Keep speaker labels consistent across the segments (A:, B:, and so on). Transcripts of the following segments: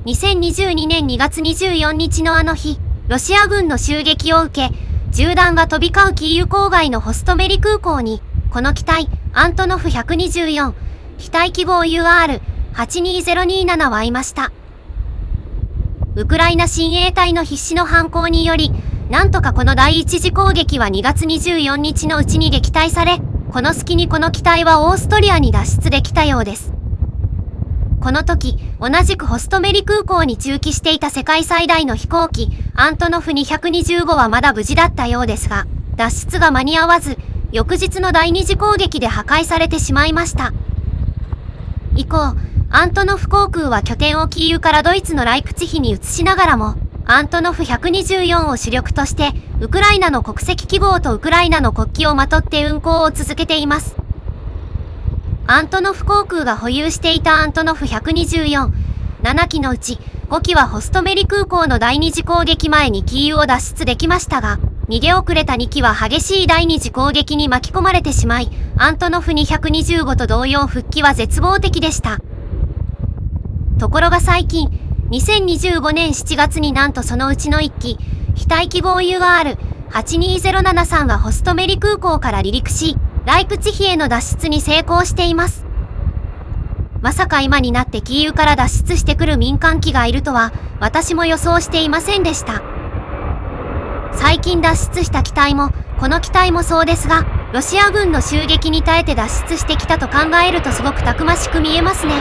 A: 2022年2月24日のあの日、ロシア軍の襲撃を受け、銃弾が飛び交うキーウ郊外のホストメリ空港に、この機体、アントノフ124、機体記号 UR-82027 はいました。ウクライナ親衛隊の必死の反攻により、なんとかこの第一次攻撃は2月24日のうちに撃退され、この隙にこの機体はオーストリアに脱出できたようです。この時、同じくホストメリ空港に駐機していた世界最大の飛行機、アントノフ225はまだ無事だったようですが、脱出が間に合わず、翌日の第二次攻撃で破壊されてしまいました。以降、アントノフ航空は拠点をキーウからドイツのライプツィヒに移しながらも、アントノフ124を主力として、ウクライナの国籍記号とウクライナの国旗をまとって運航を続けています。アントノフ航空が保有していたアントノフ124、7機のうち5機はホストメリ空港の第二次攻撃前にキーウを脱出できましたが、逃げ遅れた2機は激しい第二次攻撃に巻き込まれてしまい、アントノフ225と同様復帰は絶望的でした。ところが最近、2025年7月になんとそのうちの1機、機体記号 UR-82073 がホストメリ空港から離陸し、ライプツィヒへの脱出に成功しています。まさか今になってキーウから脱出してくる民間機がいるとは、私も予想していませんでした。最近脱出した機体も、この機体もそうですが、ロシア軍の襲撃に耐えて脱出してきたと考えるとすごくたくましく見えますね。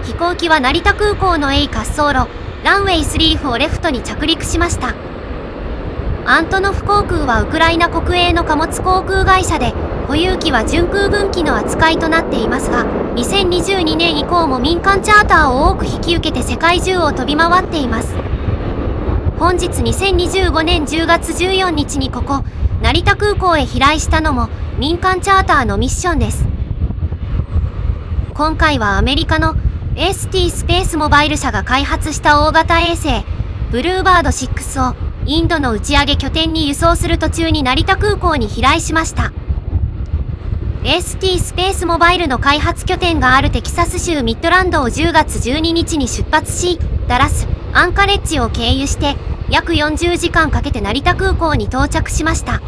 A: 飛行機は成田空港の A 滑走路、ランウェイ3をレフトに着陸しました。アントノフ航空はウクライナ国営の貨物航空会社で、保有機は準空軍機の扱いとなっていますが、2022年以降も民間チャーターを多く引き受けて世界中を飛び回っています。本日2025年10月14日にここ、成田空港へ飛来したのも民間チャーターのミッションです。今回はアメリカのST スペースモバイル社が開発した大型衛星、ブルーバード6をインドの打ち上げ拠点に輸送する途中に成田空港に飛来しました。ST スペースモバイルの開発拠点があるテキサス州ミッドランドを10月12日に出発し、ダラス、アンカレッジを経由して、約40時間かけて成田空港に到着しました。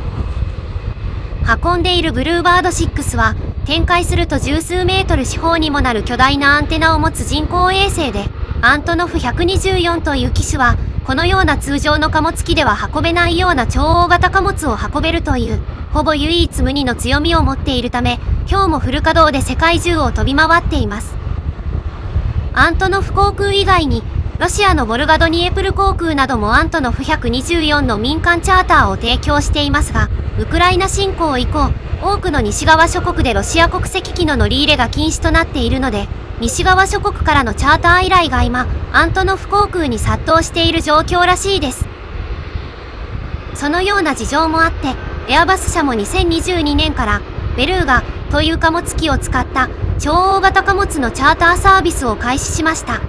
A: 運んでいるブルーバード6は、展開すると十数メートル四方にもなる巨大なアンテナを持つ人工衛星で、アントノフ124という機種は、このような通常の貨物機では運べないような超大型貨物を運べるという、ほぼ唯一無二の強みを持っているため、今日もフル稼働で世界中を飛び回っています。アントノフ航空以外に、ロシアのボルガドニエプル航空などもアントノフ124の民間チャーターを提供していますが、ウクライナ侵攻以降、多くの西側諸国でロシア国籍機の乗り入れが禁止となっているので、西側諸国からのチャーター依頼が今、アントノフ航空に殺到している状況らしいです。そのような事情もあって、エアバス社も2022年から、ベルーガという貨物機を使った超大型貨物のチャーターサービスを開始しました。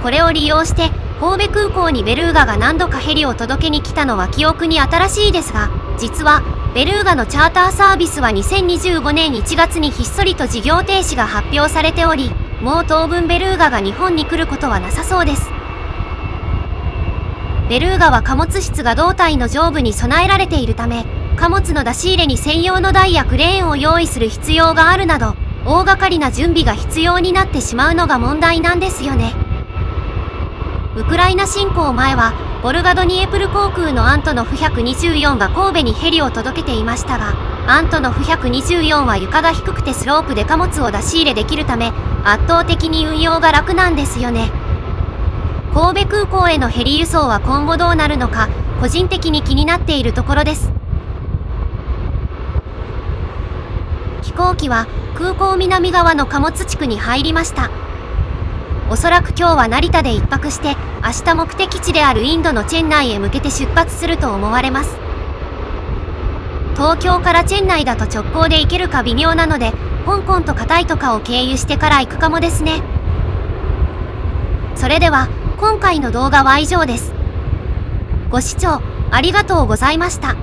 A: これを利用して、神戸空港にベルーガが何度かヘリを届けに来たのは記憶に新しいですが、実は、ベルーガのチャーターサービスは2025年1月にひっそりと事業停止が発表されており、もう当分ベルーガが日本に来ることはなさそうです。ベルーガは貨物室が胴体の上部に備えられているため、貨物の出し入れに専用の台やクレーンを用意する必要があるなど、大掛かりな準備が必要になってしまうのが問題なんですよね。ウクライナ侵攻前は、ボルガドニエプル航空のアントノフ124が神戸にヘリを届けていましたが、アントノフ124は床が低くてスロープで貨物を出し入れできるため、圧倒的に運用が楽なんですよね。神戸空港へのヘリ輸送は今後どうなるのか、個人的に気になっているところです。飛行機は空港南側の貨物地区に入りました。おそらく今日は成田で一泊して、明日目的地であるインドのチェンナイへ向けて出発すると思われます。東京からチェンナイだと直行で行けるか微妙なので、香港とカタイとかを経由してから行くかもですね。それでは、今回の動画は以上です。ご視聴ありがとうございました。